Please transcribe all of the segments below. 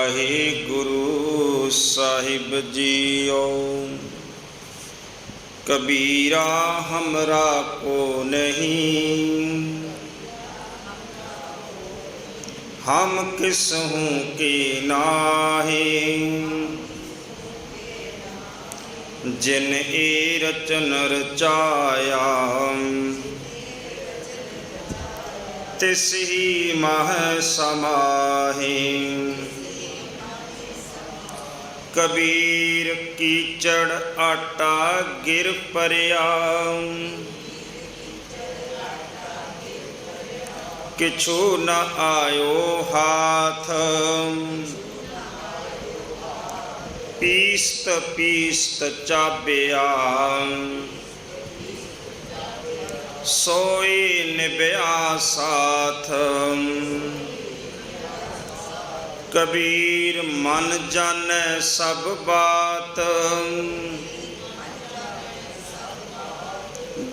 वाहिगुरु साहिब जीओ। कबीरा हमरा को नहीं, हम किसहूँ के नाहे। जिन ए रचन रचाया, तिस ही मह समाहे। कबीर कीचड़ आटा गिर परया, किछु न आयो हाथ। पीस्त पीस्त चाबिया, सोई निभया साथ। कबीर मन जाने सब बात,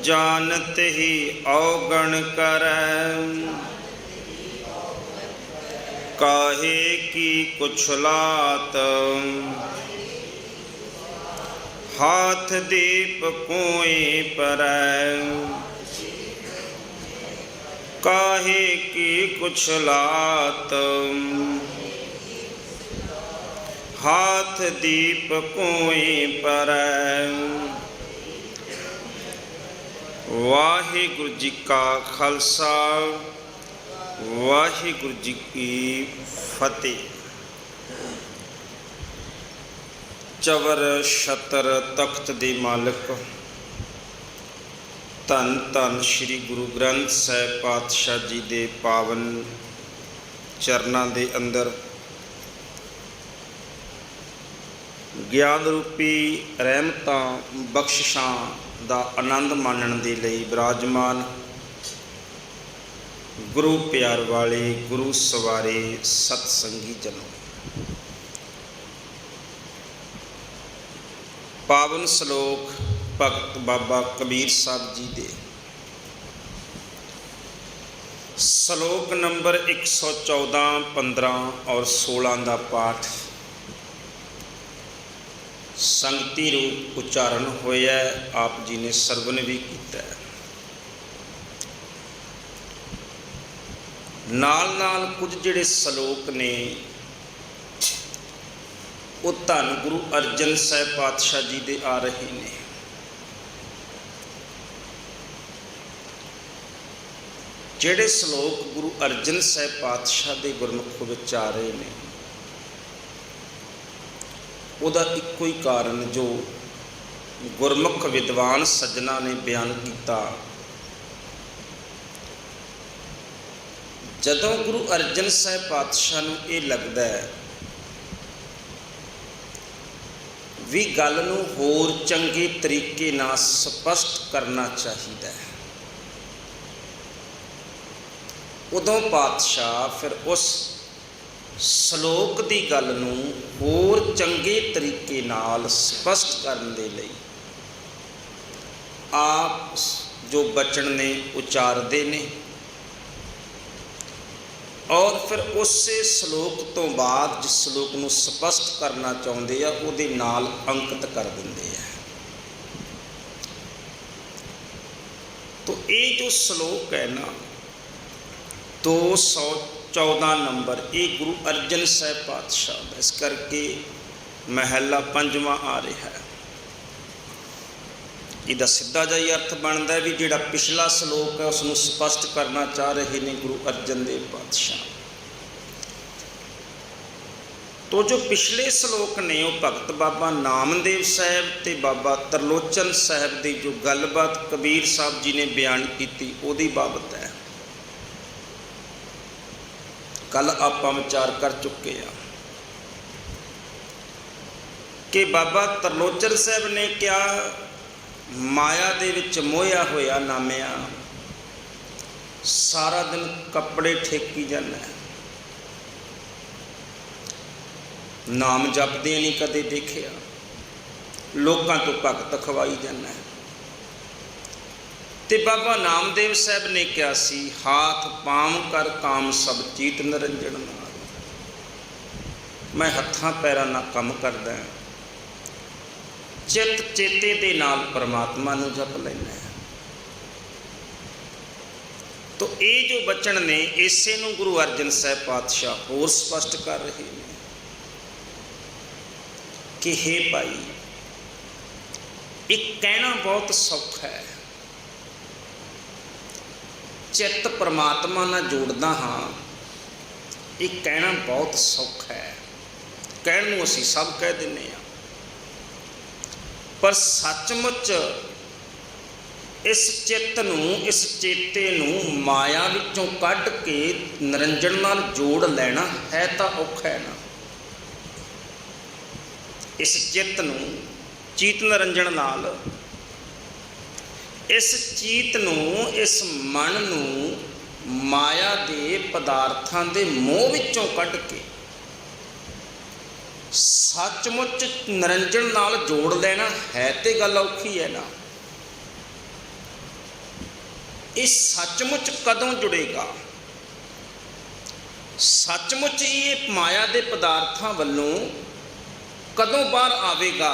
जानत ही अवगण करैं। काहे की कुछ लात, हाथ दीप कोई परैं। काहे की कुछ लात, हाथ दीप कोई परैं। वाहिगुरु जी का खालसा, वाहिगुरु जी की फतेह। चवर छतर तख्त दे मालिक धन धन श्री गुरु ग्रंथ साहिब पातशाह जी दे पावन चरनां दे अंदर ज्ञान रूपी रहमतां बख्शिशां दा आनंद माणन दे लई विराजमान गुरु प्यार वाले गुरु सवारे सतसंगी जनों। पावन श्लोक भगत बाबा कबीर साहब जी दे श्लोक नंबर 114, 15 और 16 का पाठ संगति रूप उच्चारण होया। आप जी ने सरवण भी किया। नाल नाल कुछ जिहड़े श्लोक ने वो धन गुरु अर्जन साहिब पातशाह जी दे आ रहे ने। जिहड़े श्लोक गुरु अर्जन साहिब पातशाह दे गुरमुख विच आ रहे ने, उहदा इक्को ही कारण जो गुरमुख विद्वान सज्जना ने बयान किया। जदों गुरु अर्जन साहिब पातशाह नूं ये लगदा है भी गल नूं होर चंगे तरीके नाल स्पष्ट करना चाहिए, उदों पातशाह फिर उस श्लोक की गल नूं होर चंगे तरीके नाल स्पष्ट करने दे लई आप जो बचन ने उचारदे ने और फिर उसे श्लोक तो बाद जिस श्लोक को स्पष्ट करना चाहते हैं उहदे नाल अंकित कर देंगे हैं। तो ये जो श्लोक है ना 214 नंबर, ये गुरु अर्जन साहिब पातशाह का, इस करके महला 5वां आ रहा है। इसका सीधा जिहा अर्थ बनता है भी जिहड़ा पिछला श्लोक है उसनूं स्पष्ट करना चाह रहे हैं गुरु अर्जन देव पातशाह। तो जो पिछले श्लोक ने वो भगत बाबा नामदेव साहब ते बाबा तरलोचन साहब की जो गलबात कबीर साहब जी ने बयान की उहदी बाबत है। कल आपां विचार कर चुके हैं कि बाबा तरलोचन साहब ने क्या माया दे विच मोहिया होया नामिया सारा दिन कपड़े ठेकी जाना, नाम जपदे नहीं कदे देखिया, लोगों तो भगत खवाई जाना। ते बाबा नामदेव साहब ने क्या सी, हाथ पाम कर काम सब चीत निरंजन नाल। मैं हत्थां पैरां नाल काम करदा, चित चेते दे नाल परमात्मा नूं जप लैंदा। तो ये जो बचन ने इसे नूं गुरु अर्जन साहिब पातशाह होर स्पष्ट कर रहे हैं कि हे भाई, एक कहना बहुत सौखा है, चित्त परमात्मा नाल जोड़दा हाँ, एक कहना बहुत सौखा है, कहण नूं असीं सब कह दिंदे आ, पर सचमुच इस चित्त नूं, इस चेते नूं माया विचों कढ के निरंजन नाल जोड़ लेना है तां औखा है ना। इस चित्त नूं चीत निरंजन नाल, इस चीत नूं, इस मन नूं माया दे पदार्थां दे मोह विचों कढ के सचमुच निरंजन नाल जोड़ लेना है ते गल औखी है ना। ये सचमुच कदों जुड़ेगा? सचमुच ये माया दे पदार्थां वल्लों कदों बाहर आवेगा?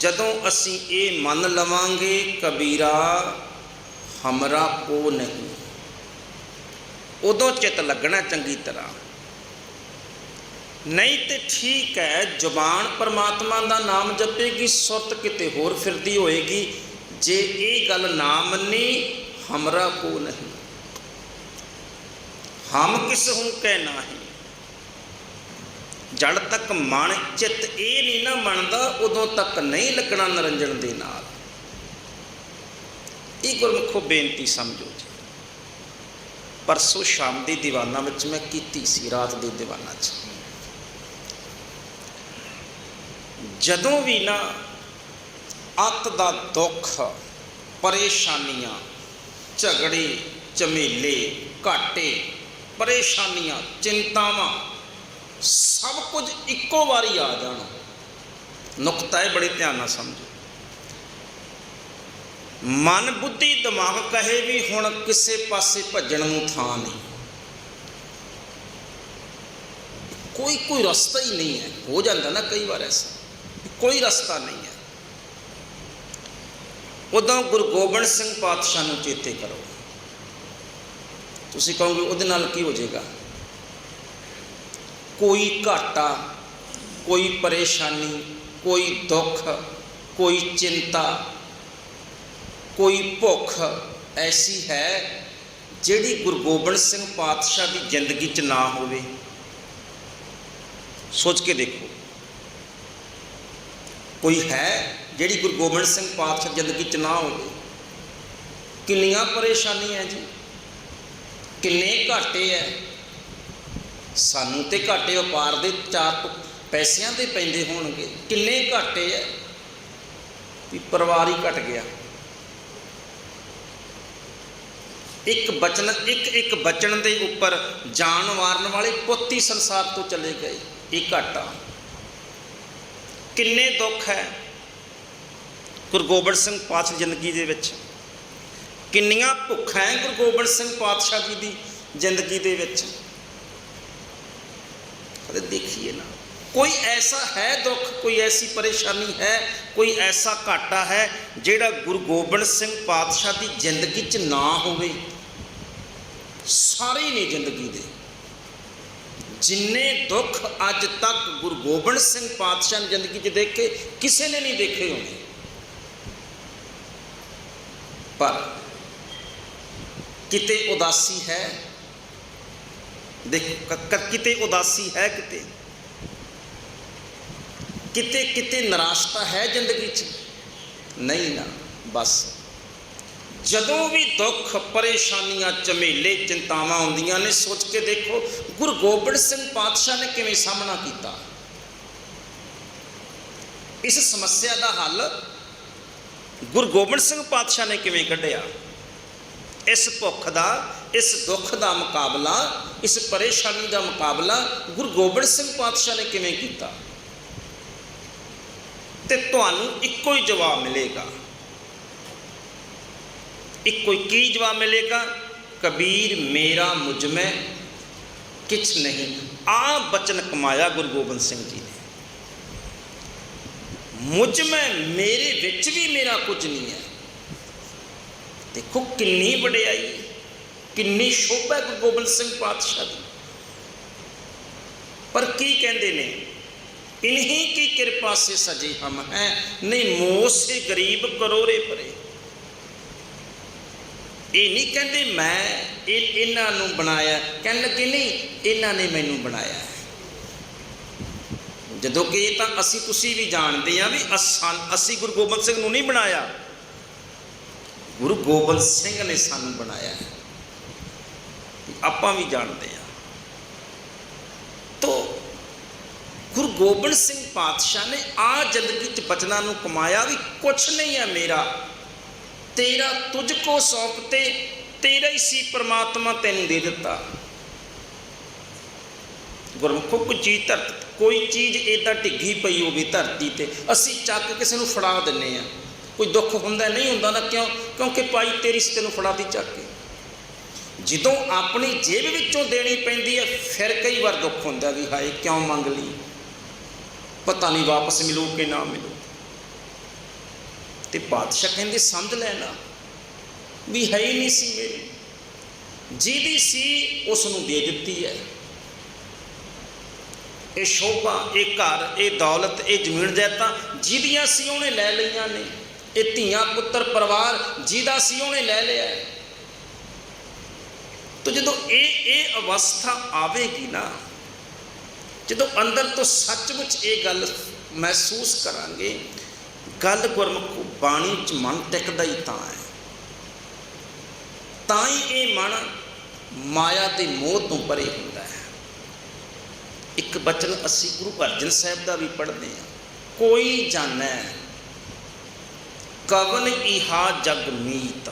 जदों असीं ये मन लवांगे कबीरा हमरा को नहीं, उदों चित लगना चंगी तरह। नहीं तो ठीक है, जुबान परमात्मा का नाम जपेगी, सुरत किते होर फिरदी होएगी। जे ये गल ना मनी हमरा को नहीं, हम किस हूँ कह नाही, जड़ तक मन चित ये नहीं ना मनता उदों तक नहीं लगना निरंजन दे नाल। ये गुरमुखो बेनती समझो जी। परसों शाम की दीवाना में मैं कीती सी, रात की दीवाना च जदों भी ना अत दा दुख, परेशानियां, झगड़े, झमेले, घाटे, परेशानियां, चिंतावां सब कुछ इक्को वारी आ जाना। नुकता है, बड़े ध्यान नाल समझो। मन बुद्धि दिमाग कहे भी हुण किसे पासे भज्जण नूं थां नहीं, कोई रास्ता ही नहीं है। हो जाता ना कई बार ऐसा, कोई रास्ता नहीं है। उदों गुरु गोबिंद सिंह पातशाह नूं चेते करो। तुसीं कहोगे उहदे नाल की हो जाएगा? कोई घाटा, कोई परेशानी, कोई दुख, कोई चिंता, कोई भुख ऐसी है जिहड़ी गुरु गोबिंद सिंह पातशाह की जिंदगी च ना होवे? सोच के देखो, कोई है जिहड़ी गुरु गोबिंद सिंह पातशाह जिंदगी च ना होवे? किन्नियां परेशानियां जी, किन्ने घाटे है। सानू तो घाटे व्यापार के चार पैसों के पैंदे होणगे, किन्ने घाटे है भी परिवार ही घट गया। एक बचन, एक बचन के उपर जान मारन वाले पुत ही संसार तो चले गए, ये घाटा। किन्ने दुख है गुरु गोबिंद सिंह पातशाह जिंदगी दे विच, किन्नियां भुखां है गुरु गोबिंद सिंह पातशाह जी की जिंदगी दे विच। कदे देखिए ना, कोई ऐसा है दुख, कोई ऐसी परेशानी है, कोई ऐसा घाटा है जिहड़ा गुरु गोबिंद सिंह पातशाह की जिंदगी च ना होवे? सारे ने जिंदगी दे जिन्ने दुख अज तक गुरु गोबिंद सिंह पातशाह ने जिंदगी च देखे, किसी ने नहीं देखे होने। पर किते उदासी है, देखो किते उदासी है, किते किते निराशता है जिंदगी च? नहीं ना। बस जदों भी दुख, परेशानियां, झमेले, चिंतावां आउंदियां ने, सोच के देखो गुरु गोबिंद सिंह पातशाह ने किवें सामना किया। इस समस्या का हल गुरु गोबिंद सिंह पातशाह ने किवें कढ़िया? इस भुख का, इस दुख का मुकाबला, इस परेशानी का मुकाबला गुरु गोबिंद सिंह पातशाह ने किवें किया? ते तुहानूं इक्को ही जवाब मिलेगा। इक्को ही की जवाब मिलेगा? कबीर मेरा मुझ में किछ नहीं। आ बचन कमाया गुरु गोबिंद सिंह जी ने, मुझ में मेरे विच भी मेरा कुछ नहीं है। देखो किन्नी वडियाई, किन्नी शोभा गुरु गोबिंद सिंह पातशाह की। पर की कहते ने, इन्हीं की कृपा से सजे हम हैं, नहीं मोह से गरीब करोड़े परे। ये नहीं कहते मैं इन्हों बनाया, कह लगे नहीं इन्होंने मैनू बनाया। जदों कि तो असी तुसी भी जानते हैं भी असी गुरु गोबिंद सिंह नूं नहीं बनाया, गुरु गोबिंद सिंह ने सानू बनाया है, आपां भी जानते हैं। तो गुरु गोबिंद सिंह पातशाह ने आ जिंदगी च बचना नूं कमाया भी कुछ नहीं है मेरा, तेरा तुझको सौंपते, तेरा ही सी परमात्मा तैनूं दे दिता। गुरमुखो कोई चीज़ इदा ढिगी पई होवे धरती ते, असी चक किसी नूं फड़ा दिंदे आ, कोई दुख हुंदा नहीं हुंदा ना, क्यों? क्योंकि पाई तेरी सी तैनूं फड़ा दी चक के। जदों अपनी जेब विचों देनी पैंदी है फिर कई बार दुख हुंदा भी हाय क्यों मंग ली, पता नहीं वापस मिलू कि ना मिलू। तो पातशाह कहते समझ लेना भी है ही नहीं सी मेरी, जिहदी सी उसनूं दे दिती है। ये शोभा, ये घर, ये दौलत, ये जमीन जायदां जिहदियां सी उहने लै लईआं ने, ये धीआं पुत्तर परिवार जिहदा सी उहने लै लिया। तो जदों ये अवस्था आवेगी ना, जदों अंदर तो सचमुच ये गल महसूस करांगे, गल गुरमुख बाणी च मन टिकदा ही तां है, तां ही ये मन माया के मोह तो परे हुंदा है। एक बचन असी गुरु अर्जन साहिब का भी पढ़ते हैं, कोई जानै कवन इहा जग मीत।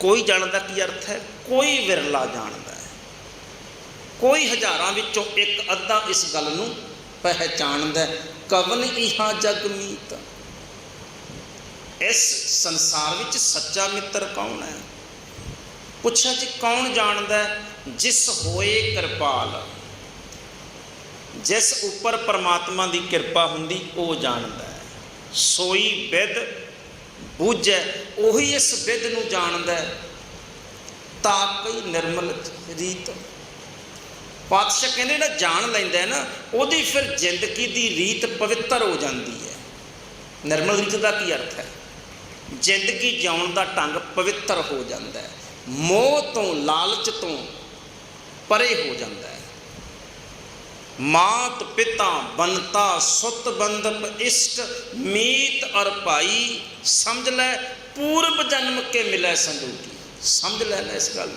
कोई जानता की अर्थ है, कोई विरला जानता है, कोई हज़ारां विचों एक अद्धा इस गल नूं पहचानदा है। कवन इहा जग मीत, इस संसार विच सच्चा मित्र कौन है? पुछा जी कौन जानता है? जिस होए कृपाल, जिस उपर परमात्मा की कृपा हुंदी वो जानता है। सोई विद बूझै, उही इस विद नूं जानता है। ताकई निर्मल रीत, पातशाह कहते ना जान लैंदा है ना, उहदी फिर जिंदगी की रीत पवित्र हो जाती है। निर्मल रीत का की अर्थ है? जिंदगी जिउण का ढंग पवित्र हो जाता है, मोह तो लालच तो परे हो जाता है। मात पिता बनता सुत बंधप इष्ट मीत और भाई, समझ लै पूर्व जन्म के मिले संजोगी। समझ लेना इस गल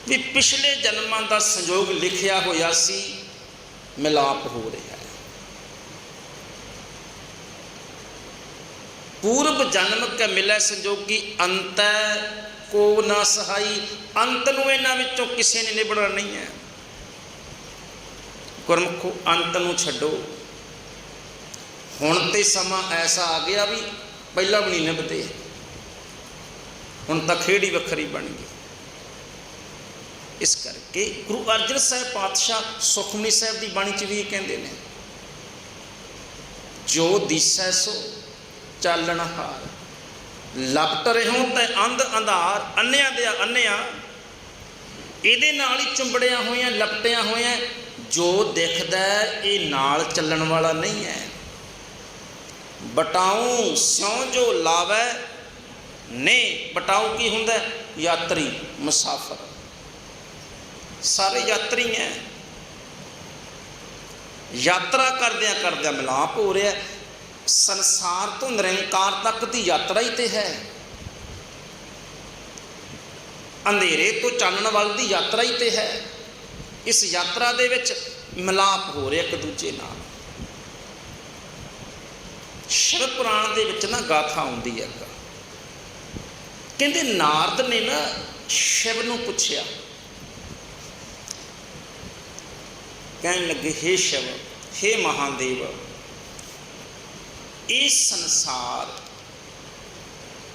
भी पिछले जन्मां का संजोग लिखिया होया सी, मिलाप हो रहा है। पूर्व जन्म के मिले संजोगी अंत को ना सहाई, अंत नूं इन्हां विचों किसी ने निभना नहीं है। गुरमुखो अंत नूं छड्डो, हुण ते समा ऐसा आ गया भी पहला भी नहीं निभदे, हुण तां खेड़ ही वखरी बन गई। इस करके गुरु अर्जन साहिब पातशाह सुखमनी साहिब की बाणी च भी कहते हैं, जो दिसै सो चालन हार, लपट रहो तो अंध अंधार, अन्निया दे अन्निया इहदे नाल ही चुंबड़िया होइया लपटिया होइया। जो दिखदा ये नाल चलण वाला नहीं है। बटाऊं स्यों जो लावै ने, बटाऊ की हुंदा? यात्री मुसाफर, सारे यात्री हैं। यात्रा करदियां करदियां मिलाप हो रहा है। संसार तो निरंकार तक की यात्रा ही तो है, अंधेरे तो चानण वाल की यात्रा ही तो है। इस यात्रा दे विच मिलाप हो रहा एक दूजे नाल। शिव पुराण दे विच ना गाथा आउंदी है, कहंदे नारद ने ना शिव नूं पुछया, कहन लगे हे शिव, हे महादेव, ये संसार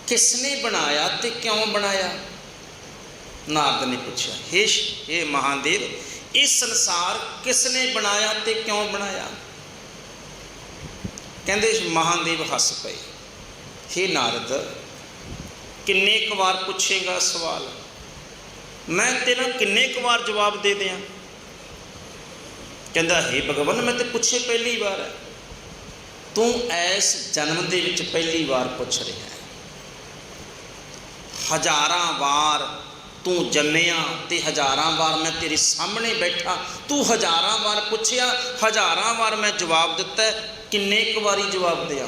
किसने बनाया ते क्यों बनाया? नारद ने पूछा, हे महादेव, ये संसार किसने बनाया ते क्यों बनाया? कहते महादेव हस पे, हे नारद, किन्ने क बार पूछेगा सवाल, मैं तेरा किन्ने क बार जवाब दे दियाँ? कहता, हे भगवान, मैं तो पूछे पहली बार है, तू इस जन्म दे विच पहली बार पूछ रहा है। हज़ारां बार तू जम्मिया ते हज़ारां बार मैं तेरे सामने बैठा, तू हज़ारां बार पूछया, हज़ारां बार मैं जवाब दिता है, किन्ने क वारी जवाब दिया?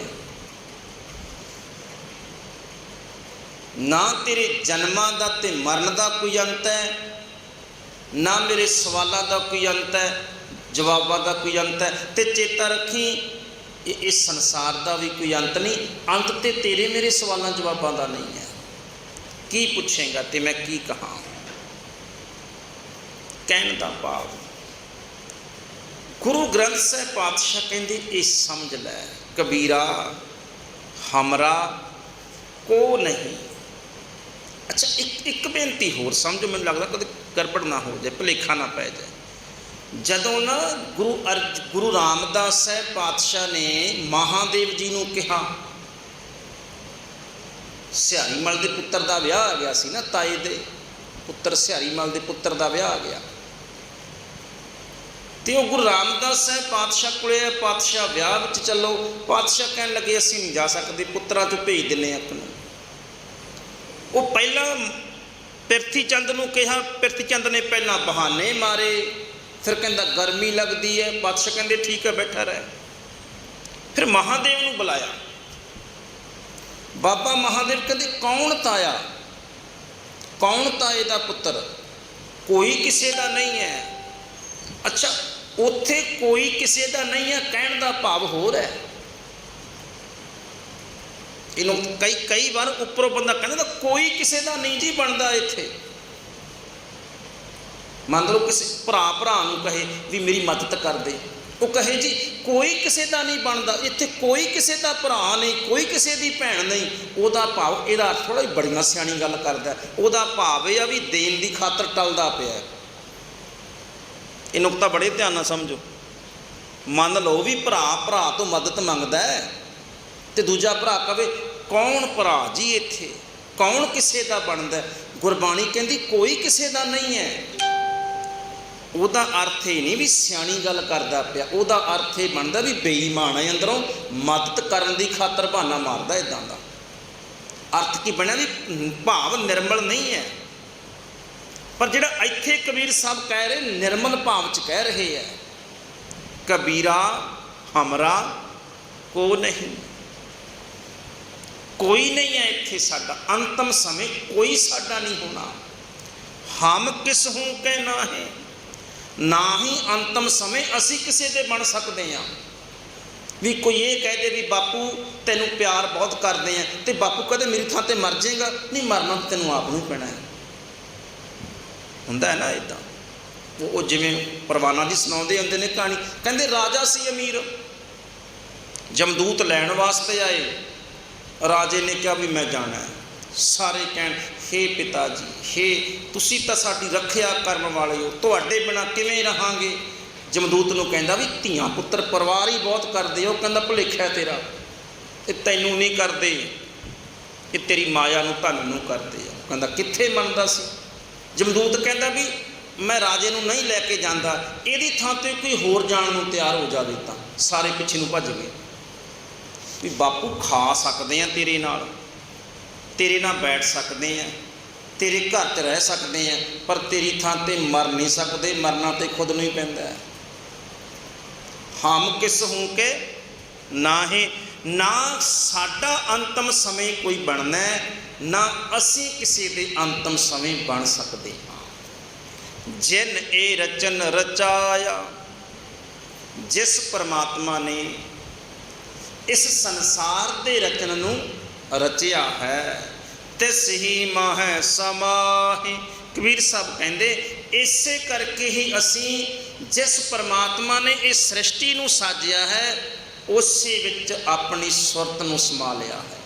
ना तेरे जन्मां दा ते मरण दा कोई अंत है, ना मेरे सवालों का कोई अंत है, जवाबों का कोई अंत है। ते चेता रखी, इस संसार का भी कोई अंत नहीं, अंत ते तेरे मेरे सवालों जवाबों का नहीं है। की पूछेगा तो मैं की कहा? कहने का भाव, गुरु ग्रंथ साहिब पातशाह कहते ये समझ लै कबीरा, हमरा को नहीं। अच्छा, एक बेनती होर समझो, मैंने लगता कभी गड़बड़ ना हो जाए, भुलेखा ना पै जाए। जदों ना गुरु रामदास साहिब पातशाह ने महादेव जी को कहा, सिहारी मल के पुत्र का विआह आ गया सी ना, ताए दे पुत्र सिहारी मल के पुत्र का विआह आ गया, तो गुरु रामदास साहिब पातशाह को पातशाह विआह में चलो, पातशाह कह लगे असीं नहीं जा सकते, पुत्रा चो भेज देने अपने। वो पहला पिरथी चंद को कहा, पिरथी चंद ने पहला बहाने मारे, फिर कहता गर्मी लगती है, पातशाह कहते ठीक है बैठा रहे। फिर महादेव को बुलाया, बाबा महादेव कहते कौन ताया, कौन ताए का पुत्र? कोई किसी का नहीं है। अच्छा, उत्थे कोई किसी का नहीं है, कहने का भाव होर है। इनू कई बार उपरों बंदा कहता कोई किसी का नहीं जी बनता इत्थे। मान लो किसी भरा कहे भी मेरी मदद कर दे, वो कहे जी कोई किसी का नहीं बनता इत्थे, कोई किसी का भरा नहीं, कोई किसी की भैन नहीं। वह भाव यदा अर्थ थोड़ा बड़िया सियाणी गल करता, वह भाव यह भी देन की खातर टलदा पिया। ये नुकता बड़े ध्यान नाल समझो। मान लो भी भरा तो मदद मंगदा है, तो दूजा भरा कहे कौन भरा जी इत्थे, कौन किसी का बनता? गुरबाणी कहती कोई किसी का नहीं है। ਉਹਦਾ अर्थ ये नहीं भी सियाणी गल करदा पिया, ਉਹਦਾ अर्थ ये बनता भी बेईमान है, अंदरों मदद करने की खातर बहाना मारदा। इदां दा अर्थ की बनया भी भाव निर्मल नहीं है। पर जिहड़ा इत्थे कबीर साहब कह रहे निर्मल भाव च कह रहे है, कबीरा हमरा को नहीं, कोई नहीं है इत्थे साडा, अंतम समय कोई साडा नहीं होना। हम किस हूँ के ना है, ना ही अंतम समय असी किसी के बन सकते हैं। भी कोई ये कह दे भी बापू तेनू प्यार बहुत करते हैं, तो बापू कहते मेरी थां ते मर जाएगा, नहीं मरना तो तेनू आप नहीं पैना है। हुंदा है ना इदां। वो जिवें परवाना जी सुणाउंदे हुंदे ने कहानी, कहंदे राजा सी अमीर, जमदूत लैण वास्ते आए, राजे ने कहा भी मैं जाना है। सारे कहन हे पिता जी, हे तुसी तां साडी रखिया करन वाले हो, तुहाडे बिना किवें रहांगे। जमदूत नूं कहंदा भी धीआं पुत्तर परिवार ही बहुत करदे हो। कहंदा भुलेखा तेरा, ये तैनू नहीं करदे, ये तेरी माया नूं धन नूं करदे। कहंदा कित्थे मनदा सी। जमदूत कहंदा भी मैं राजे नूं नहीं लैके जांदा, इहदी थां ते कोई होर जाण नूं तैयार हो जावे तां। सारे पिछे नूं भज गए भी बापू खा सकते हैं तेरे नाल, तेरे नाल बैठ सकते हैं, तेरे घर च रह सकते हैं, पर तेरी थां ते मर नहीं सकते, मरना तो खुद नहीं पैंदा है। हम किस हूँ के ना है, ना साडा अंतम समय कोई बनना है, ना असी किसी के अंतम समय बन सकते हाँ। जिन ए रचन रचाया, जिस परमात्मा ने इस संसार के रचन नूं रचिया है, तिस ही माह समाहि। कबीर साहब कहते इसे करके ही असी जिस परमात्मा ने इस सृष्टि नूं साजिया है, उसे विच अपनी सुरत नूं समा लिया है,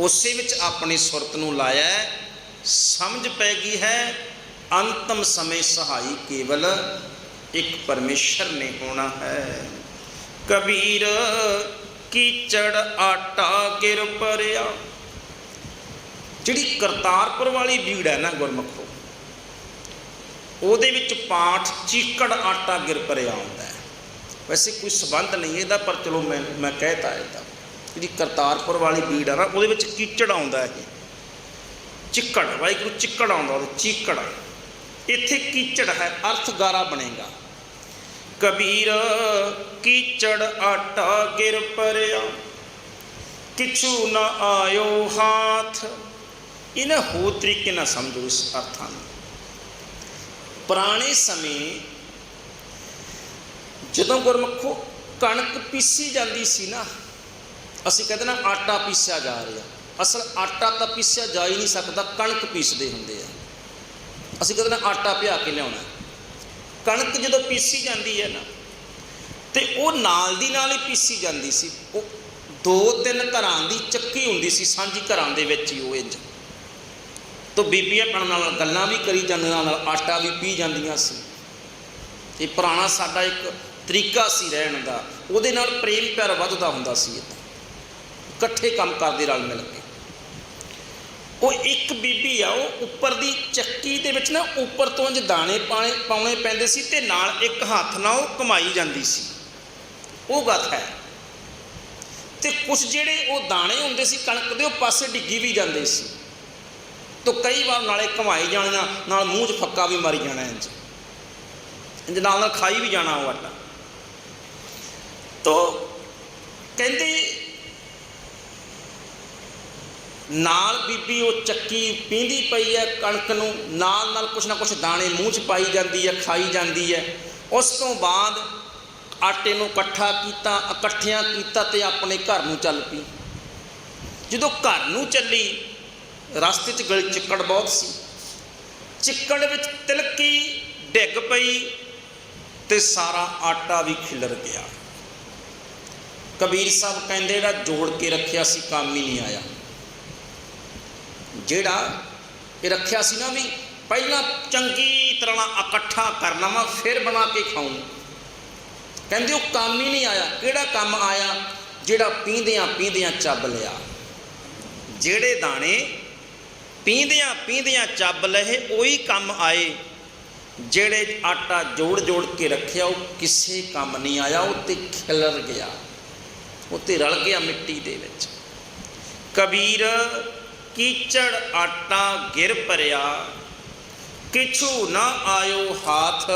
उसे विच अपनी सुरत नूं लाया है। समझ पैगी है अंतम समय सहाई केवल एक परमेश्वर ने होना है। कबीर कीचड़ आटा गिर परिया। जिहड़ी करतारपुर वाली बीड़ है ना गुरमुखो, ਉਹਦੇ ਵਿੱਚ ਪਾਠ ਚੀਕੜ ਆਟਾ ਗਿਰ ਭਰਿਆ ਆਉਂਦਾ ਹੈ। ਵੈਸੇ ਕੋਈ ਸੰਬੰਧ ਨਹੀਂ ਇਹਦਾ, ਪਰ ਚਲੋ ਮੈਂ ਕਹਿਤਾ ਇਹਦਾ। ਜਿਹੜੀ ਕਰਤਾਰਪੁਰ ਵਾਲੀ ਬੀੜ ਆ ਨਾ, ਉਹਦੇ ਵਿੱਚ ਕੀਚੜ ਆਉਂਦਾ ਹੈ, ਚਿੱਕੜ, ਵਾਹਿਗੁਰੂ ਚਿੱਕੜ ਆਉਂਦਾ, ਉਹਦੇ ਚੀਕੜ। ਇੱਥੇ ਕੀਚੜ ਹੈ, ਅਰਥ ਗਾਰਾ ਬਣੇਗਾ। ਕਬੀਰ ਕੀਚੜ ਆਟਾ ਗਿਰ ਭਰਿਆ ਕਿਛੂ ਨਾ ਆਇਓ ਹਾਥ। ਇਹਨਾਂ ਹੋਰ ਤਰੀਕੇ ਨਾਲ ਸਮਝੋ ਇਸ ਅਰਥਾਂ ਨੂੰ। ਪੁਰਾਣੇ ਸਮੇਂ ਜਦੋਂ ਗੁਰਮੁਖੋ ਕਣਕ ਪੀਸੀ ਜਾਂਦੀ ਸੀ ਨਾ, ਅਸੀਂ ਕਹਿੰਦੇ ਨਾ ਆਟਾ ਪੀਸਿਆ ਜਾ ਰਿਹਾ। ਅਸਲ ਆਟਾ ਤਾਂ ਪੀਸਿਆ ਜਾ ਹੀ ਨਹੀਂ ਸਕਦਾ, ਕਣਕ ਪੀਸਦੇ ਹੁੰਦੇ ਆ। ਅਸੀਂ ਕਹਿੰਦੇ ਨਾ ਆਟਾ ਪਿਹਾ ਕੇ ਲਿਆਉਣਾ। ਕਣਕ ਜਦੋਂ ਪੀਸੀ ਜਾਂਦੀ ਹੈ ਨਾ, ਤੇ ਉਹ ਨਾਲ ਦੀ ਨਾਲ ਹੀ ਪੀਸੀ ਜਾਂਦੀ ਸੀ। ਉਹ 2-3 ਘਰਾਂ ਦੀ ਚੱਕੀ ਹੁੰਦੀ ਸੀ, ਸਾਂਝੀ ਘਰਾਂ ਦੇ ਵਿੱਚ ਹੀ ਉਹ ਇੰਜ। ਤਾਂ ਬੀਬੀਆਂ ਭੈਣਾਂ ਨਾਲ ਗੱਲਾਂ ਵੀ ਕਰੀ ਜਾਂਦੀਆਂ, ਨਾਲ ਆਟਾ ਵੀ ਪੀ ਜਾਂਦੀਆਂ ਸੀ। ਇਹ ਪੁਰਾਣਾ ਸਾਡਾ ਇੱਕ ਤਰੀਕਾ ਸੀ ਰਹਿਣ ਦਾ। ਉਹਦੇ ਨਾਲ ਪ੍ਰੇਮ ਪਿਆਰ ਵੱਧਦਾ ਹੁੰਦਾ ਸੀ। ਇਕੱਠੇ ਕੰਮ ਕਰਦੇ ਰਲ ਮਿਲ ਕੇ। ਉਹ ਇੱਕ ਬੀਬੀ ਆ, ਉਹ ਉੱਪਰ ਦੀ ਚੱਕੀ ਦੇ ਵਿੱਚ ਨਾ ਉੱਪਰ ਤੋਂ ਇੰਝ ਦਾਣੇ ਪਾਉਣੇ ਪੈਂਦੇ ਸੀ, ਅਤੇ ਨਾਲ ਇੱਕ ਹੱਥ ਨਾਲ ਉਹ ਘੁਮਾਈ ਜਾਂਦੀ ਸੀ। ਉਹ ਗੱਲ ਹੈ। ਅਤੇ ਕੁਛ ਜਿਹੜੇ ਉਹ ਦਾਣੇ ਹੁੰਦੇ ਸੀ ਕਣਕ ਦੇ, ਉਹ ਪਾਸੇ ਡਿੱਗੀ ਵੀ ਜਾਂਦੇ ਸੀ। ਤਾਂ ਕਈ ਵਾਰ ਨਾਲੇ ਘੁਮਾਈ ਜਾਣਾ, ਨਾਲ ਮੂੰਹ 'ਚ ਫੱਕਾ ਵੀ ਮਾਰੀ ਜਾਣਾ, ਇੰਝ ਨਾਲ ਖਾਈ ਵੀ ਜਾਣਾ ਉਹ ਆਟਾ। ਤਾਂ ਕਹਿੰਦੇ ਨਾਲ ਬੀਬੀ ਉਹ ਚੱਕੀ ਪੀਂਦੀ ਪਈ ਹੈ ਕਣਕ ਨੂੰ, ਨਾਲ ਕੁਛ ਨਾ ਕੁਛ ਦਾਣੇ ਮੂੰਹ 'ਚ ਪਾਈ ਜਾਂਦੀ ਹੈ, ਖਾਈ ਜਾਂਦੀ ਹੈ। ਉਸ ਤੋਂ ਬਾਅਦ ਆਟੇ ਨੂੰ ਇਕੱਠਿਆਂ ਕੀਤਾ ਅਤੇ ਆਪਣੇ ਘਰ ਨੂੰ ਚੱਲ ਪਈ। ਜਦੋਂ ਘਰ ਨੂੰ ਚੱਲੀ, ਰਸਤੇ 'ਚ ਗਲੀ ਚਿੱਕੜ ਬਹੁਤ ਸੀ। ਚਿੱਕੜ ਵਿੱਚ ਤਿਲਕੀ ਡਿੱਗ ਪਈ ਅਤੇ ਸਾਰਾ ਆਟਾ ਵੀ ਖਿਲਰ ਗਿਆ। ਕਬੀਰ ਸਾਹਿਬ ਕਹਿੰਦੇ ਜਿਹੜਾ ਜੋੜ ਕੇ ਰੱਖਿਆ ਸੀ ਕੰਮ ਹੀ ਨਹੀਂ ਆਇਆ। ਜਿਹੜਾ ਇਹ ਰੱਖਿਆ ਸੀ ਨਾ, ਵੀ ਪਹਿਲਾਂ ਚੰਗੀ ਤਰ੍ਹਾਂ ਨਾਲ ਇਕੱਠਾ ਕਰਨਾ ਵਾ, ਫਿਰ ਬਣਾ ਕੇ ਖਾਊਂ, ਕਹਿੰਦੇ ਉਹ ਕੰਮ ਹੀ ਨਹੀਂ ਆਇਆ। ਕਿਹੜਾ ਕੰਮ ਆਇਆ? ਜਿਹੜਾ ਪੀਂਦਿਆਂ ਚੱਬ ਲਿਆ। ਜਿਹੜੇ ਦਾਣੇ ਪੀਂਦਿਆਂ ਚੱਬ ਲਏ, ਉਹੀ ਕੰਮ ਆਏ। ਜਿਹੜੇ ਆਟਾ ਜੋੜ ਕੇ ਰੱਖਿਆ, ਉਹ ਕਿਸੇ ਕੰਮ ਨਹੀਂ ਆਇਆ। ਉਹ 'ਤੇ ਖਿਲਰ ਗਿਆ, ਉਹ 'ਤੇ ਰਲ ਗਿਆ ਮਿੱਟੀ ਦੇ ਵਿੱਚ। ਕਬੀਰ ਕੀਚੜ ਆਟਾ ਗਿਰ ਭਰਿਆ ਕਿਛੂ ਨਾ ਆਇਓ ਹਾਥ।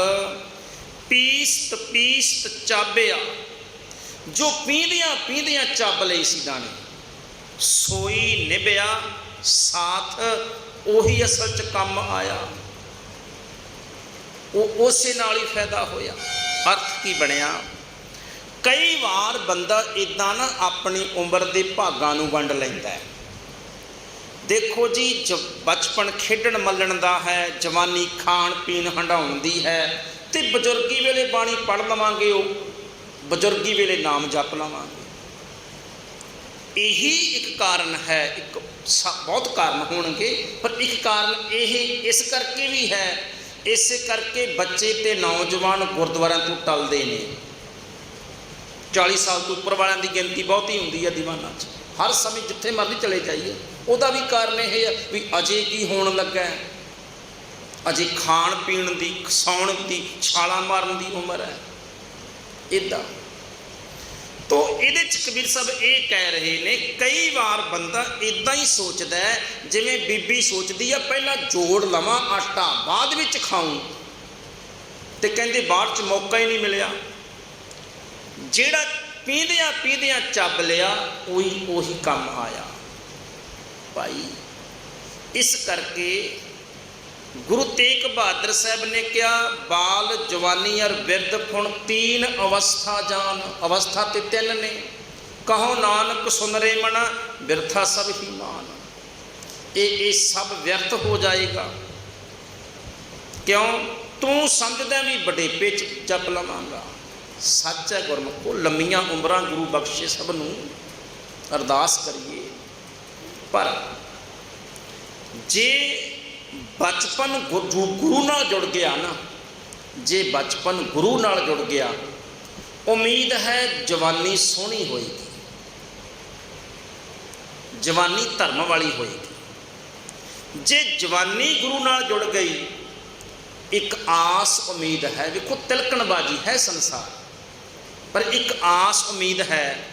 ਪੀਸਤ ਚਾਬਿਆ। ਜੋ ਪੀਂਦਿਆਂ ਚੱਬ ਲਈ ਸੀ ਦਾਣੇ, ਸੋਈ ਨਿਭਿਆ ਸਾਥ। ਉਹੀ ਅਸਲ 'ਚ ਕੰਮ ਆਇਆ, ਉਹ ਉਸੇ ਨਾਲ ਹੀ ਫਾਇਦਾ ਹੋਇਆ। ਅਰਥ ਕੀ ਬਣਿਆ? ਕਈ ਵਾਰ ਬੰਦਾ ਇੱਦਾਂ ਨਾ ਆਪਣੀ ਉਮਰ ਦੇ ਭਾਗਾਂ ਨੂੰ ਵੰਡ ਲੈਂਦਾ ਹੈ। ਦੇਖੋ ਜੀ, ਬਚਪਨ ਖੇਡਣ ਮੱਲਣ ਦਾ ਹੈ, ਜਵਾਨੀ ਖਾਣ ਪੀਣ ਹੰਢਾਉਣ ਦੀ ਹੈ, ਅਤੇ ਬਜ਼ੁਰਗੀ ਵੇਲੇ ਬਾਣੀ ਪੜ੍ਹ ਲਵਾਂਗੇ, ਉਹ ਬਜ਼ੁਰਗੀ ਵੇਲੇ ਨਾਮ ਜਪ ਲਵਾਂਗੇ। ਇਹੀ ਇੱਕ ਕਾਰਨ ਹੈ। ਇੱਕ ਬਹੁਤ ਕਾਰਨ ਹੋਣਗੇ, ਪਰ ਇੱਕ ਕਾਰਨ ਇਹ ਇਸ ਕਰਕੇ ਵੀ ਹੈ, ਇਸੇ ਕਰਕੇ ਬੱਚੇ ਅਤੇ ਨੌਜਵਾਨ ਗੁਰਦੁਆਰਿਆਂ ਤੋਂ ਟਲਦੇ ਨੇ। 40 ਸਾਲ ਤੋਂ ਉੱਪਰ ਵਾਲਿਆਂ ਦੀ ਗਿਣਤੀ ਬਹੁਤੀ ਹੁੰਦੀ ਹੈ ਦੀਵਾਨਾਂ 'ਚ। ਹਰ ਸਮੇਂ ਜਿੱਥੇ ਮਰਜ਼ੀ ਚਲੇ ਜਾਈਏ, ਉਹਦਾ ਵੀ ਕਾਰਨ ਇਹ ਹੈ ਵੀ ਅਜੇ ਕੀ ਹੋਣ ਲੱਗਾ, ਅਜੇ ਖਾਣ ਪੀਣ ਦੀ, ਸੌਣ ਦੀ, ਛਾਲਾਂ ਮਾਰਨ ਦੀ ਉਮਰ ਹੈ। ਇੱਦਾਂ ਤੋ ਇਹਦੇ 'ਚ ਕਬੀਰ ਸਾਹਿਬ ਇਹ ਕਹਿ ਰਹੇ ਨੇ, ਕਈ ਵਾਰ ਬੰਦਾ ਇੱਦਾਂ ਹੀ ਸੋਚਦਾ ਹੈ ਜਿਵੇਂ ਬੀਬੀ ਸੋਚਦੀ ਆ, ਪਹਿਲਾਂ ਜੋੜ ਲਵਾਂ ਆਟਾ, ਬਾਅਦ ਵਿੱਚ ਖਾਊਂ, ਅਤੇ ਕਹਿੰਦੇ ਬਾਅਦ 'ਚ ਮੌਕਾ ਹੀ ਨਹੀਂ ਮਿਲਿਆ। ਜਿਹੜਾ ਪੀਂਦਿਆਂ ਚੱਬ ਲਿਆ, ਉਹੀ ਕੰਮ ਆਇਆ ਭਾਈ। ਇਸ ਕਰਕੇ ਗੁਰੂ ਤੇਗ ਬਹਾਦਰ ਸਾਹਿਬ ਨੇ ਕਿਹਾ, ਬਾਲ ਜਵਾਨੀ ਅਰ ਬਿਰਧ ਫੁਣ ਤੀਨ ਅਵਸਥਾ ਜਾਨ। ਅਵਸਥਾ ਤੇ 3 ਨੇ, ਕਹੋ ਨਾਨਕ ਸੁਨ ਰੇ ਮਨਾ ਬਿਰਥਾ ਸਭ ਹੀ ਮਾਨ। ਇਹ ਸਭ ਵਿਅਰਥ ਹੋ ਜਾਏਗਾ। ਕਿਉਂ? ਤੂੰ ਸਮਝਦਾ ਵੀ ਵਡੇਪੇ 'ਚ ਜਪ ਲਵਾਂਗਾ। ਸੱਚ ਹੈ ਗੁਰਮੁਖੋ, ਲੰਮੀਆਂ ਉਮਰਾਂ ਗੁਰੂ ਬਖਸ਼ੇ ਸਭ ਨੂੰ, ਅਰਦਾਸ ਕਰੀਏ। ਪਰ ਜੇ ਬਚਪਨ ਗੁਰੂ ਨਾਲ ਜੁੜ ਗਿਆ ਨਾ, ਜੇ ਬਚਪਨ ਗੁਰੂ ਨਾਲ ਜੁੜ ਗਿਆ, ਉਮੀਦ ਹੈ ਜਵਾਨੀ ਸੋਹਣੀ ਹੋਏਗੀ, ਜਵਾਨੀ ਧਰਮ ਵਾਲੀ ਹੋਏਗੀ। ਜੇ ਜਵਾਨੀ ਗੁਰੂ ਨਾਲ ਜੁੜ ਗਈ, ਇੱਕ ਆਸ ਉਮੀਦ ਹੈ, ਵੇਖੋ ਤਿਲਕਣਬਾਜੀ ਹੈ ਸੰਸਾਰ, ਪਰ ਇੱਕ ਆਸ ਉਮੀਦ ਹੈ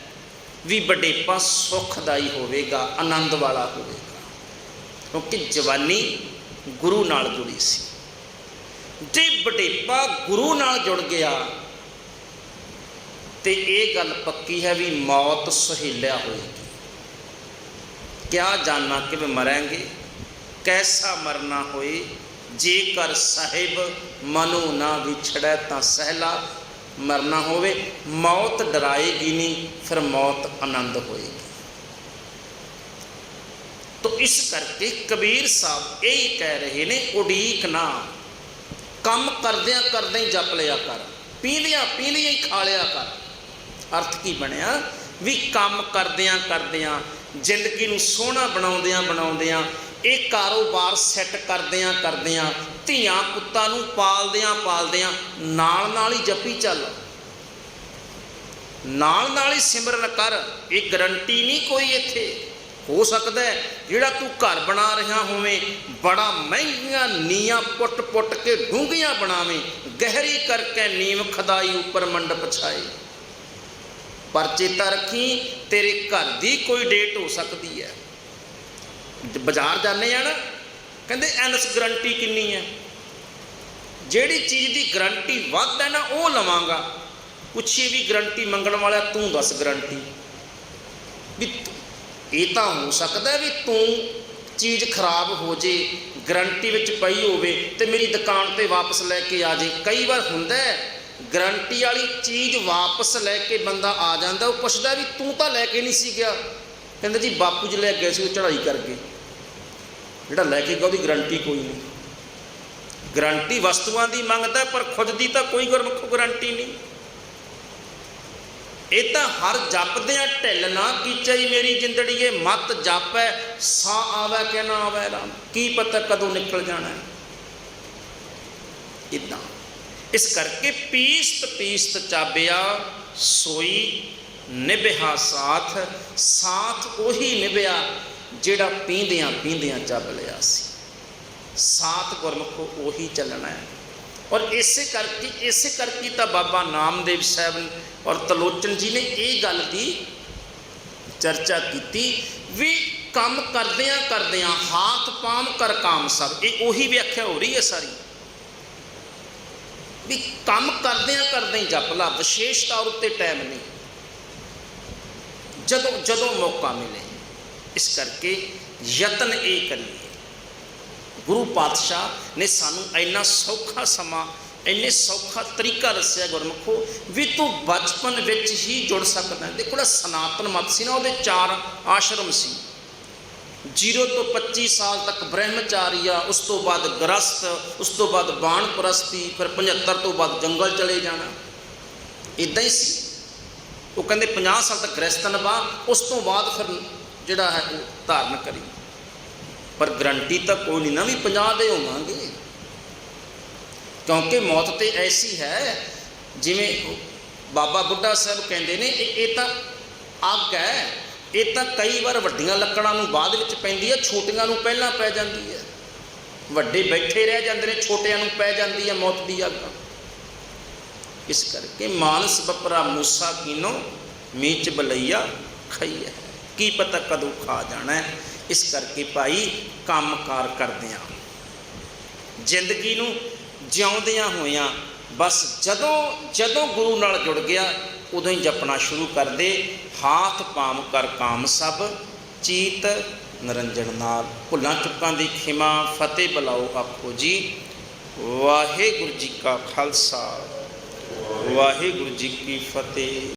ਵੀ ਵਡੇਪਾ ਸੁਖਦਾਈ ਹੋਵੇਗਾ, ਆਨੰਦ ਵਾਲਾ ਹੋਵੇਗਾ, ਕਿਉਂਕਿ ਜਵਾਨੀ ਗੁਰੂ ਨਾਲ ਜੁੜੀ ਸੀ। ਜੇ ਵਡੇਪਾ ਗੁਰੂ ਨਾਲ ਜੁੜ ਗਿਆ ਤੇ ਇਹ ਗੱਲ ਪੱਕੀ ਹੈ ਵੀ ਮੌਤ ਸੁਹੇਲਿਆ ਹੋਏਗੀ। ਕਿਆ ਜਾਨਾ ਕਿ ਮਰਾਂਗੇ, ਕੈਸਾ ਮਰਨਾ ਹੋਏ, ਜੇਕਰ ਸਾਹਿਬ ਮਨੋ ਨਾ ਵਿਛੜੈ ਤਾਂ ਸਹਿਲਾ। ਮਰਨਾ ਹੋਵੇ, ਮੌਤ ਡਰਾਏਗੀ ਨਹੀਂ, ਫਿਰ ਮੌਤ ਆਨੰਦ ਹੋਏਗੀ। तो इस करके कबीर साहब यही कह रहे ने, उड़ीक ना, कम करदियां करदे ही जप लिया कर, पींदियां पींदियां ही खा लिया कर। अर्थ की बनया भी काम करदियां करदियां, जिंदगी नूं सोहना बनाउंदियां बनाउंदियां, ਇਹ ਕਾਰੋਬਾਰ ਸੈੱਟ ਕਰਦਿਆਂ ਕਰਦਿਆਂ, ਧੀਆਂ ਪੁੱਤਾਂ ਨੂੰ ਪਾਲਦਿਆਂ ਪਾਲਦਿਆਂ, ਨਾਲ ਨਾਲ ਹੀ ਜਪੀ ਚੱਲ, ਨਾਲ ਨਾਲ ਹੀ ਸਿਮਰਨ ਕਰ। ਇਹ ਗਰੰਟੀ ਨਹੀਂ ਕੋਈ ਇੱਥੇ। ਹੋ ਸਕਦਾ ਜਿਹੜਾ ਤੂੰ ਘਰ ਬਣਾ ਰਿਹਾ ਹੋਵੇਂ, ਬੜਾ ਮਹਿੰਗੀਆਂ ਨੀਆਂ ਪੁੱਟ ਪੁੱਟ ਕੇ ਡੂੰਘੀਆਂ ਬਣਾਵੇਂ, ਗਹਿਰੀ ਕਰਕੇ ਨੀਂਵ ਖਦਾਈ ਉੱਪਰ ਮੰਡਪ ਛਾਏ, ਪਰ ਚੇਤਾ ਰੱਖੀ ਤੇਰੇ ਘਰ ਦੀ ਕੋਈ ਡੇਟ ਹੋ ਸਕਦੀ ਹੈ। ਬਾਜ਼ਾਰ ਜਾਂਦੇ ਆ ਨਾ, ਕਹਿੰਦੇ ਐਨਸ ਗਰੰਟੀ ਕਿੰਨੀ ਹੈ, ਜਿਹੜੀ ਚੀਜ਼ ਦੀ ਗਰੰਟੀ ਵੱਧ ਹੈ ਨਾ ਉਹ ਲਵਾਂਗਾ। ਪੁੱਛੀ ਵੀ ਗਰੰਟੀ ਮੰਗਣ ਵਾਲਾ, ਤੂੰ ਦੱਸ ਗਰੰਟੀ ਵੀ। ਇਹ ਤਾਂ ਹੋ ਸਕਦਾ ਵੀ ਤੂੰ ਚੀਜ਼ ਖਰਾਬ ਹੋ ਜੇ, ਗਰੰਟੀ ਵਿੱਚ ਪਈ ਹੋਵੇ ਤੇ ਮੇਰੀ ਦੁਕਾਨ ਤੇ ਵਾਪਸ ਲੈ ਕੇ ਆ ਜੇ। ਕਈ ਵਾਰ ਹੁੰਦਾ ਗਰੰਟੀ ਵਾਲੀ ਚੀਜ਼ ਵਾਪਸ ਲੈ ਕੇ ਬੰਦਾ ਆ ਜਾਂਦਾ, ਉਹ ਪੁੱਛਦਾ ਵੀ ਤੂੰ ਤਾਂ ਲੈ ਕੇ ਨਹੀਂ ਸੀ ਗਿਆ। ਕਹਿੰਦੇ ਜੀ ਬਾਪੂ ਜੀ ਲੈ ਗਏ ਸੀ, ਉਹ ਚੜ੍ਹਾਈ ਕਰਕੇ, ਜਿਹੜਾ ਲੈ ਕੇ ਗਿਆ ਉਹਦੀ ਗਰੰਟੀ ਕੋਈ ਨਹੀਂ। ਗਰੰਟੀ ਵਸਤੂਆਂ ਦੀ ਮੰਗਦਾ, ਪਰ ਖੁਦ ਦੀ ਤਾਂ ਕੋਈ ਗੁਰਮੁਖ ਗਰੰਟੀ ਨਹੀਂ। ਇਹ ਤਾਂ ਹਰ ਜਪਦਿਆਂ ਢਿੱਲ ਨਾ ਕੀਚਈ ਮੇਰੀ ਜਿੰਦੜੀਏ, ਮਤ ਜਾਪੈ ਸਾ ਆਵੈ ਕਿ ਨਾ ਆਵੈ ਰਾਮ, ਕੀ ਪਤਾ ਕਦੋਂ ਨਿਕਲ ਜਾਣਾ ਇੱਦਾਂ। ਇਸ ਕਰਕੇ ਪੀਸਤ ਪੀਸਤ ਚਾਬਿਆ ਸੋਈ ਨਿਭਿਆ ਸਾਥ, ਸਾਥ ਉਹੀ ਨਿਭਿਆ ਜਿਹੜਾ ਪੀਂਦਿਆਂ ਪੀਂਦਿਆਂ ਚੱਬ ਲਿਆ ਸੀ। ਸਾਥ ਗੁਰਮੁਖੋ ਉਹੀ ਚੱਲਣਾ ਹੈ। ਔਰ ਇਸੇ ਕਰਕੇ ਤਾਂ ਬਾਬਾ ਨਾਮਦੇਵ ਸਾਹਿਬ ਔਰ ਤਲੋਚਨ ਜੀ ਨੇ ਇਹ ਗੱਲ ਦੀ ਚਰਚਾ ਕੀਤੀ ਵੀ ਕੰਮ ਕਰਦਿਆਂ ਕਰਦਿਆਂ ਹਾਥ ਪਾਮ ਕਰ ਕਾਮ ਸਭ। ਇਹ ਉਹੀ ਵਿਆਖਿਆ ਹੋ ਰਹੀ ਹੈ ਸਾਰੀ ਵੀ ਕੰਮ ਕਰਦਿਆਂ ਕਰਦਿਆਂ ਹੀ ਜਪ ਲਾ, ਵਿਸ਼ੇਸ਼ ਤੌਰ ਉੱਤੇ ਟਾਈਮ ਨਹੀਂ, ਜਦੋਂ ਜਦੋਂ ਮੌਕਾ ਮਿਲੇ। ਇਸ ਕਰਕੇ ਯਤਨ ਇਹ ਕਰੀਏ। ਗੁਰੂ ਪਾਤਸ਼ਾਹ ਨੇ ਸਾਨੂੰ ਇੰਨਾ ਸੌਖਾ ਸਮਾਂ, ਇੰਨੇ ਸੌਖਾ ਤਰੀਕਾ ਦੱਸਿਆ ਗੁਰਮੁਖੋ ਵੀ ਤੂੰ ਬਚਪਨ ਵਿੱਚ ਹੀ ਜੁੜ ਸਕਦਾ। ਦੇਖੋ ਜਿਹੜਾ ਸਨਾਤਨ ਮਤ ਸੀ ਨਾ, ਉਹਦੇ 4 ਆਸ਼ਰਮ ਸੀ। 0 ਤੋਂ 25 ਸਾਲ ਤੱਕ ਬ੍ਰਹਮਚਾਰੀਆ, ਉਸ ਤੋਂ ਬਾਅਦ ਗ੍ਰਸਤ, ਉਸ ਤੋਂ ਬਾਅਦ ਬਾਣਪ੍ਰਸਤੀ, ਫਿਰ 75 ਤੋਂ ਬਾਅਦ ਜੰਗਲ ਚਲੇ ਜਾਣਾ। ਇੱਦਾਂ ਹੀ ਸੀ। ਉਹ ਕਹਿੰਦੇ 50 ਸਾਲ ਤੱਕ ਗ੍ਰਸਤ ਨਿਭਾ, ਉਸ ਤੋਂ ਬਾਅਦ ਫਿਰ ਜਿਹੜਾ ਹੈ ਉਹ ਧਾਰਨ ਕਰੀ। ਪਰ ਗਰੰਟੀ ਤਾਂ ਕੋਈ ਨਹੀਂ ਨਾ ਵੀ 50 ਦੇ ਹੋਵਾਂਗੇ, ਕਿਉਂਕਿ ਮੌਤ ਤੇ ਐਸੀ ਹੈ, ਜਿਵੇਂ ਬਾਬਾ ਬੁੱਢਾ ਸਾਹਿਬ ਕਹਿੰਦੇ ਨੇ, ਇਹ ਤਾਂ ਅੱਗ ਹੈ। ਇਹ ਤਾਂ ਕਈ ਵਾਰ ਵੱਡੀਆਂ ਲੱਕੜਾਂ ਨੂੰ ਬਾਅਦ ਵਿੱਚ ਪੈਂਦੀ ਹੈ, ਛੋਟੀਆਂ ਨੂੰ ਪਹਿਲਾਂ ਪੈ ਜਾਂਦੀ ਹੈ। ਵੱਡੇ ਬੈਠੇ ਰਹਿ ਜਾਂਦੇ ਨੇ, ਛੋਟਿਆਂ ਨੂੰ ਪੈ ਜਾਂਦੀ ਹੈ ਮੌਤ ਦੀ ਅੱਗ। ਇਸ ਕਰਕੇ ਮਾਨਸ ਬਪਰਾ ਮੂਸਾ ਕੀਨੋ ਮੀਚ ਬਲਈਆ ਖਾਈ ਹੈ, ਕੀ ਪਤਾ ਕਦੋਂ ਖਾ ਜਾਣਾ। ਇਸ ਕਰਕੇ ਭਾਈ ਕੰਮ ਕਾਰ ਕਰਦਿਆਂ, ਜ਼ਿੰਦਗੀ ਨੂੰ ਜਿਉਂਦਿਆਂ ਹੋਇਆਂ, ਬਸ ਜਦੋਂ ਗੁਰੂ ਨਾਲ ਜੁੜ ਗਿਆ ਉਦੋਂ ਹੀ ਜਪਣਾ ਸ਼ੁਰੂ ਕਰ ਦੇ। ਹਾਥ ਪਾਮ ਕਰ ਕਾਮ ਸਭ, ਚੀਤ ਨਿਰੰਜਨ ਨਾਲ। ਭੁੱਲਾਂ ਚੁੱਕਾਂ ਦੀ ਖਿਮਾ, ਫਤਿਹ ਬੁਲਾਓ ਆਖੋ ਜੀ। ਵਾਹਿਗੁਰੂ ਜੀ ਕਾ ਖਾਲਸਾ, ਵਾਹਿਗੁਰੂ ਜੀ ਕੀ ਫਤਿਹ।